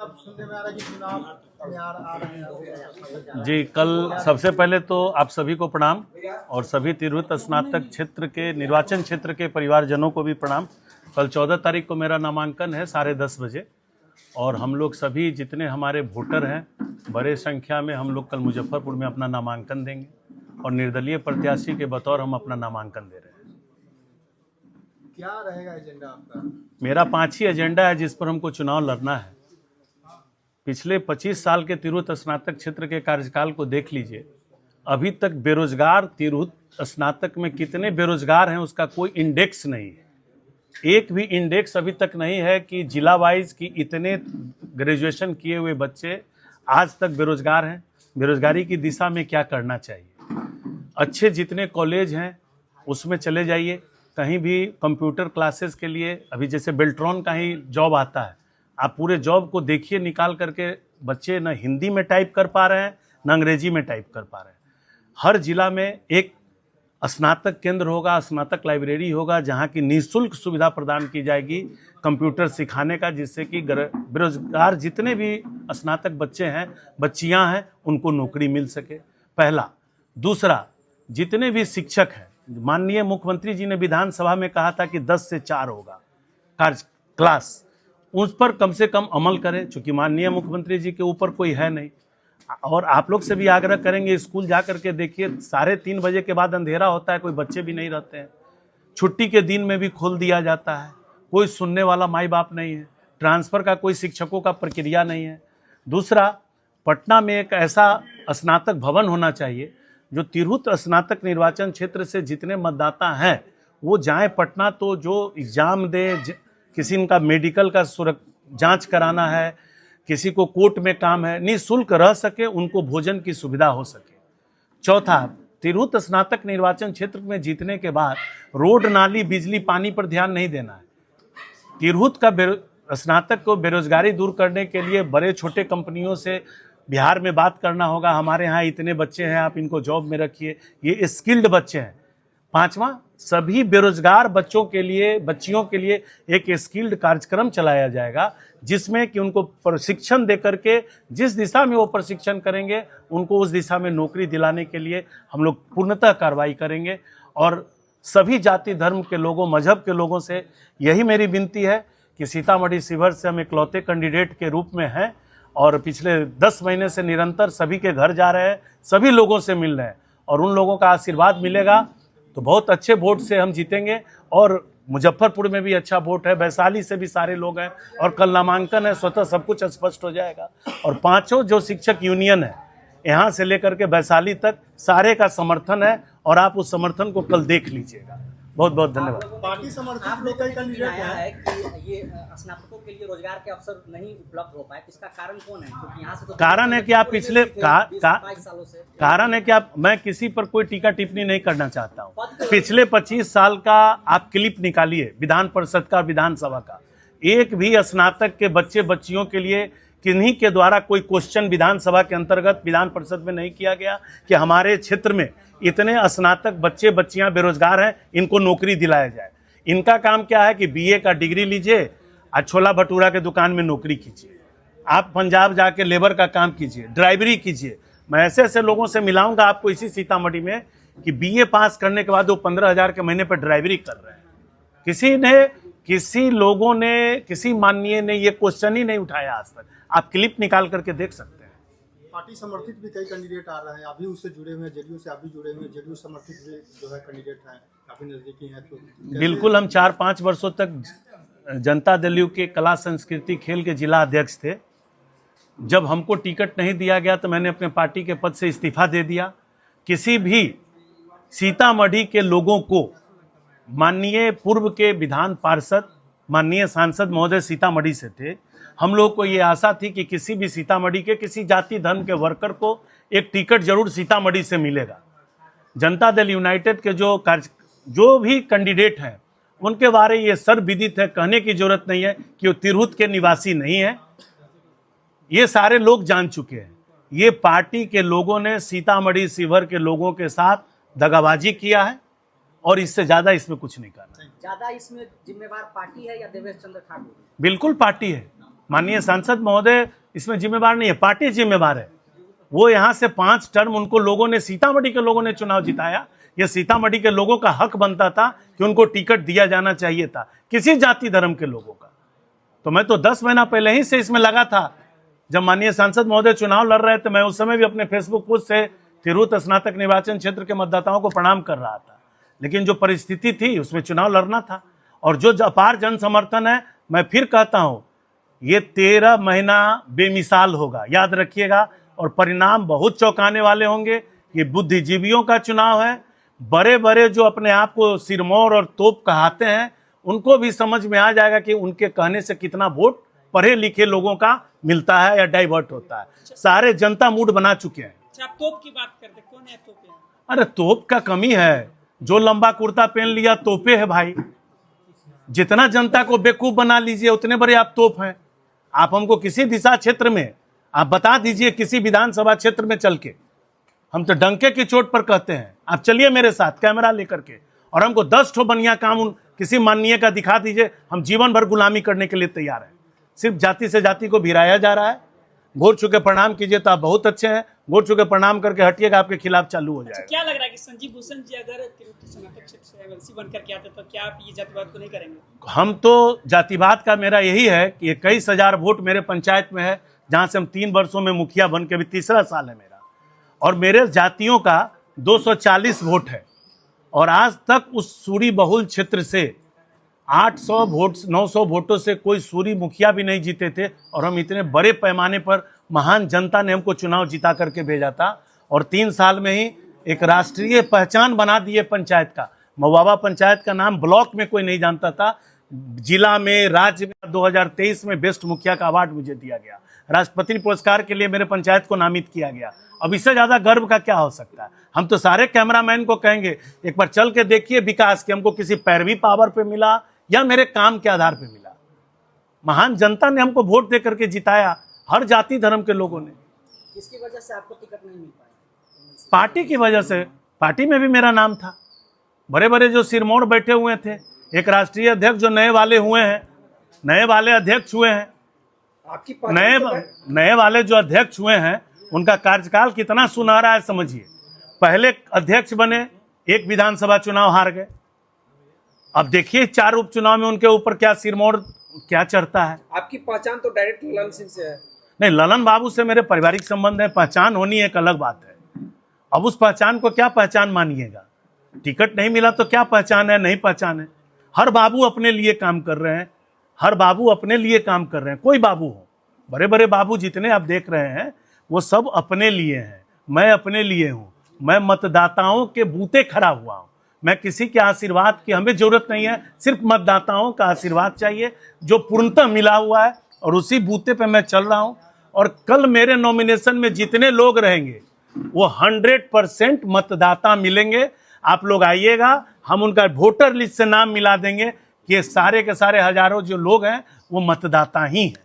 अब सुनने में आ रहा है कि चुनाव में आ रहे हैं। जी, कल सबसे पहले तो आप सभी को प्रणाम और सभी तिरहुत स्नातक क्षेत्र के निर्वाचन क्षेत्र के परिवारजनों को भी प्रणाम। कल 14 तारीख को मेरा नामांकन है 10:30 बजे और हम लोग सभी जितने हमारे वोटर हैं बड़े संख्या में हम लोग कल मुजफ्फरपुर में अपना नामांकन देंगे और निर्दलीय प्रत्याशी के बतौर हम अपना नामांकन दे रहे हैं। क्या रहेगा एजेंडा आपका? मेरा 5 ही एजेंडा है जिस पर हमको चुनाव लड़ना है। पिछले 25 साल के तिरहुत स्नातक क्षेत्र के कार्यकाल को देख लीजिए, अभी तक बेरोजगार तिरहुत स्नातक में कितने बेरोजगार हैं उसका कोई इंडेक्स नहीं है। एक भी इंडेक्स अभी तक नहीं है कि जिला वाइज की इतने ग्रेजुएशन किए हुए बच्चे आज तक बेरोजगार हैं। बेरोजगारी की दिशा में क्या करना चाहिए? अच्छे जितने कॉलेज हैं उसमें चले जाइए। कहीं भी कंप्यूटर क्लासेस के लिए अभी जैसे बेल्ट्रॉन का ही जॉब आता है, आप पूरे जॉब को देखिए निकाल करके, बच्चे न हिंदी में टाइप कर पा रहे हैं न अंग्रेजी में टाइप कर पा रहे हैं। हर जिला में एक स्नातक केंद्र होगा, स्नातक लाइब्रेरी होगा जहां की निःशुल्क सुविधा प्रदान की जाएगी कंप्यूटर सिखाने का, जिससे कि बेरोजगार जितने भी स्नातक बच्चे हैं बच्चियां हैं उनको नौकरी मिल सके, पहला। दूसरा, जितने भी शिक्षक हैं, माननीय मुख्यमंत्री जी ने विधानसभा में कहा था कि 10 से 4 होगा क्लास, उस पर कम से कम अमल करें, चूंकि माननीय मुख्यमंत्री जी के ऊपर कोई है नहीं। और आप लोग से भी आग्रह करेंगे, स्कूल जा करके देखिए 3:30 बजे के बाद अंधेरा होता है, कोई बच्चे भी नहीं रहते हैं। छुट्टी के दिन में भी खोल दिया जाता है, कोई सुनने वाला माई बाप नहीं है, ट्रांसफर का कोई शिक्षकों का प्रक्रिया नहीं है। दूसरा, पटना में एक ऐसा स्नातक भवन होना चाहिए जो तिरहुत स्नातक निर्वाचन क्षेत्र से जितने मतदाता हैं वो जाएं पटना, तो जो एग्जाम दे, किसी का मेडिकल का जांच कराना है, किसी को कोर्ट में काम है, निःशुल्क रह सके, उनको भोजन की सुविधा हो सके। चौथा, तिरहुत स्नातक निर्वाचन क्षेत्र में जीतने के बाद रोड, नाली, बिजली, पानी पर ध्यान नहीं देना है। तिरहुत का स्नातक को बेरोजगारी दूर करने के लिए बड़े छोटे कंपनियों से बिहार में बात करना होगा, हमारे यहाँ इतने बच्चे हैं, आप इनको जॉब में रखिए, ये स्किल्ड बच्चे हैं। पांचवा, सभी बेरोजगार बच्चों के लिए, बच्चियों के लिए एक स्किल्ड कार्यक्रम चलाया जाएगा जिसमें कि उनको प्रशिक्षण दे करके जिस दिशा में वो प्रशिक्षण करेंगे उनको उस दिशा में नौकरी दिलाने के लिए हम लोग पूर्णतः कार्रवाई करेंगे। और सभी जाति धर्म के लोगों, मजहब के लोगों से यही मेरी विनती है कि सीतामढ़ी शिवहर से हम इकलौते कैंडिडेट के रूप में हैं और पिछले 10 महीने से निरंतर सभी के घर जा रहे हैं, सभी लोगों से मिल रहे हैं और उन लोगों का आशीर्वाद मिलेगा तो बहुत अच्छे वोट से हम जीतेंगे। और मुजफ्फरपुर में भी अच्छा वोट है, वैशाली से भी सारे लोग हैं और कल नामांकन है, स्वतः सब कुछ स्पष्ट हो जाएगा। और पांचों जो शिक्षक यूनियन है यहाँ से लेकर के वैशाली तक सारे का समर्थन है और आप उस समर्थन को कल देख लीजिएगा। बहुत बहुत धन्यवाद। पार्टी समर्थित में कई कैंडिडेट है कि ये स्नातकों के लिए रोजगार के अवसर नहीं उपलब्ध हो पाए, इसका कारण कौन है? क्योंकि यहाँ से तो कारण है कि आप पिछले कारण है कि आप, मैं किसी पर कोई टीका टिप्पणी नहीं करना चाहता हूँ। पिछले 25 साल का आप क्लिप निकालिए विधान परिषद का, विधानसभा का, एक भी स्नातक के बच्चे बच्चियों के लिए किन्हीं के द्वारा कोई क्वेश्चन विधानसभा के अंतर्गत विधान परिषद में नहीं किया गया कि हमारे क्षेत्र में इतने स्नातक बच्चे बच्चियां बेरोजगार हैं, इनको नौकरी दिलाया जाए। इनका काम क्या है कि बीए का डिग्री लीजिए और छोला भटूरा के दुकान में नौकरी कीजिए, आप पंजाब जाके लेबर का काम कीजिए, ड्राइवरी कीजिए। मैं ऐसे ऐसे लोगों से मिलाऊंगा आपको इसी सीतामढ़ी में कि बीए पास करने के बाद वो 15,000 के महीने पर ड्राइवरी कर रहे हैं। किसी लोगों ने, किसी माननीय ने ये क्वेश्चन ही नहीं उठाया आज तक। आप क्लिप निकाल करके देख सकते हैं। पार्टी समर्थित भी कई कैंडिडेट आ रहे हैं, अभी उससे जुड़े हुए हैं, जेडीयू से आप भी जुड़े हुए हैं, जेडीयू समर्थित भी जो है कैंडिडेट हैं, काफी नजदीकी हैं। तो बिल्कुल, हम 4-5 वर्षों तक जनता दल यू के कला संस्कृति खेल के जिला अध्यक्ष थे। जब हमको टिकट नहीं दिया गया तो मैंने अपने पार्टी के पद से इस्तीफा दे दिया। किसी भी सीतामढ़ी के लोगों को, माननीय पूर्व के विधान पार्षद माननीय सांसद महोदय सीतामढ़ी से थे, हम लोग को ये आशा थी कि किसी भी सीतामढ़ी के किसी जाति धर्म के वर्कर को एक टिकट जरूर सीतामढ़ी से मिलेगा। जनता दल यूनाइटेड के जो भी कैंडिडेट हैं उनके बारे ये सर्वविदित है, कहने की जरूरत नहीं है कि वो तिरहुत के निवासी नहीं है, ये सारे लोग जान चुके हैं। ये पार्टी के लोगों ने सीतामढ़ी शिवहर के लोगों के साथ दगाबाजी किया है और इससे ज्यादा इसमें कुछ नहीं करना। ज्यादा इसमें जिम्मेवार पार्टी है या देवेश चंद्र ठाकुर? बिल्कुल पार्टी है। माननीय सांसद महोदय इसमें जिम्मेवार नहीं है, पार्टी जिम्मेवार है। वो यहाँ से 5 टर्म उनको लोगों ने, सीतामढ़ी के लोगों ने चुनाव जिताया। ये सीतामढ़ी के लोगों का हक बनता था कि उनको टिकट दिया जाना चाहिए था, किसी जाति धर्म के लोगों का। तो मैं तो 10 महीना पहले ही से इसमें लगा था। जब माननीय सांसद महोदय चुनाव लड़ रहे थे, मैं उस समय भी अपने फेसबुक पोस्ट से तिरहुत स्नातक निर्वाचन क्षेत्र के मतदाताओं को प्रणाम कर रहा था। लेकिन जो परिस्थिति थी उसमें चुनाव लड़ना था, और जो अपार जन समर्थन है, मैं फिर कहता हूं, ये 13 महीना बेमिसाल होगा, याद रखिएगा। और परिणाम बहुत चौंकाने वाले होंगे। ये बुद्धिजीवियों का चुनाव है। बड़े बड़े जो अपने आप को सिरमौर और तोप कहते हैं, उनको भी समझ में आ जाएगा कि उनके कहने से कितना वोट पढ़े लिखे लोगों का मिलता है या डाइवर्ट होता है। सारे जनता मूड बना चुके हैं। आप तोप की बात करते, कौन है तोप? अरे तोप का कमी है, जो लंबा कुर्ता पहन लिया तोपे है भाई। जितना जनता को बेवकूफ बना लीजिए उतने बड़े आप तोप हैं। आप हमको किसी दिशा क्षेत्र में आप बता दीजिए, किसी विधानसभा क्षेत्र में चल के, हम तो डंके की चोट पर कहते हैं। आप चलिए मेरे साथ कैमरा लेकर के, और हमको 10 ठो बढ़िया काम किसी माननीय का दिखा दीजिए, हम जीवन भर गुलामी करने के लिए तैयार हैं। सिर्फ जाति से जाति को भिराया जा रहा है। घोर चुके प्रणाम कीजिए तो आप बहुत अच्छे हैं, घोर चुके प्रणाम करके हटिएगा, आपके खिलाफ चालू हो जाएगा। क्या लग रहा है कि संजीव भूषण जी अगर तिरहुत स्नातक क्षेत्र से एमएलसी बनकर के आते तो क्या आप ये जातिवाद को नहीं करेंगे? हम तो जातिवाद का मेरा यही है कि 21,000 वोट मेरे पंचायत में है, जहां से हम 3 वर्षों में मुखिया बन के, भी तीसरा साल है मेरा, और मेरे जातियों का 240 वोट है। और आज तक उस सूरी बहुल क्षेत्र से 800 वोट 900 वोटों से कोई सूरी मुखिया भी नहीं जीते थे। और हम इतने बड़े पैमाने पर, महान जनता ने हमको चुनाव जिता करके भेजा था, और 3 साल में ही एक राष्ट्रीय पहचान बना दिए पंचायत का। मवाबा पंचायत का नाम ब्लॉक में कोई नहीं जानता था, जिला में, राज्य में 2023 में बेस्ट मुखिया का अवार्ड मुझे दिया गया। राष्ट्रपति पुरस्कार के लिए मेरे पंचायत को नामित किया गया। अब इससे ज्यादा गर्व का क्या हो सकता है? हम तो सारे कैमरामैन को कहेंगे, एक बार चल के देखिए विकास कि हमको किसी पैरवी पावर पे मिला या मेरे काम के आधार पे मिला। महान जनता ने हमको वोट दे करके जिताया, हर जाति धर्म के लोगों ने। किसकी वजह से आपको टिकट नहीं मिल पाया? पार्टी की वजह से। पार्टी में भी मेरा नाम था। बड़े बड़े जो सिरमौर बैठे हुए थे, एक राष्ट्रीय अध्यक्ष जो नए वाले हुए हैं, नए वाले अध्यक्ष हुए हैं, नए वाले जो अध्यक्ष हुए हैं, उनका कार्यकाल कितना सुनहरा है समझिए। पहले अध्यक्ष बने, एक विधानसभा चुनाव हार गए। अब देखिए 4 उपचुनाव में उनके ऊपर क्या सिरमौर क्या चढ़ता है। आपकी पहचान तो डायरेक्ट ललन सिंह से है। नहीं, ललन बाबू से मेरे पारिवारिक संबंध है, पहचान होनी एक अलग बात है। अब उस पहचान को क्या पहचान मानिएगा? टिकट नहीं मिला तो क्या पहचान है, नहीं पहचान है। हर बाबू अपने लिए काम कर रहे हैं, हर बाबू अपने लिए काम कर रहे हैं। कोई बाबू हो, बड़े बड़े बाबू जितने आप देख रहे हैं, वो सब अपने लिए हैं। मैं अपने लिए हूँ। मैं मतदाताओं के बूते खड़ा हुआ हूँ। मैं किसी के आशीर्वाद की हमें जरूरत नहीं है, सिर्फ मतदाताओं का आशीर्वाद चाहिए, जो पूर्णतः मिला हुआ है, और उसी बूते पे मैं चल रहा हूँ। और कल मेरे नॉमिनेशन में जितने लोग रहेंगे वो 100% मतदाता मिलेंगे। आप लोग आइएगा, हम उनका वोटर लिस्ट से नाम मिला देंगे कि ये सारे के सारे हजारों जो लोग हैं वो मतदाता ही हैं।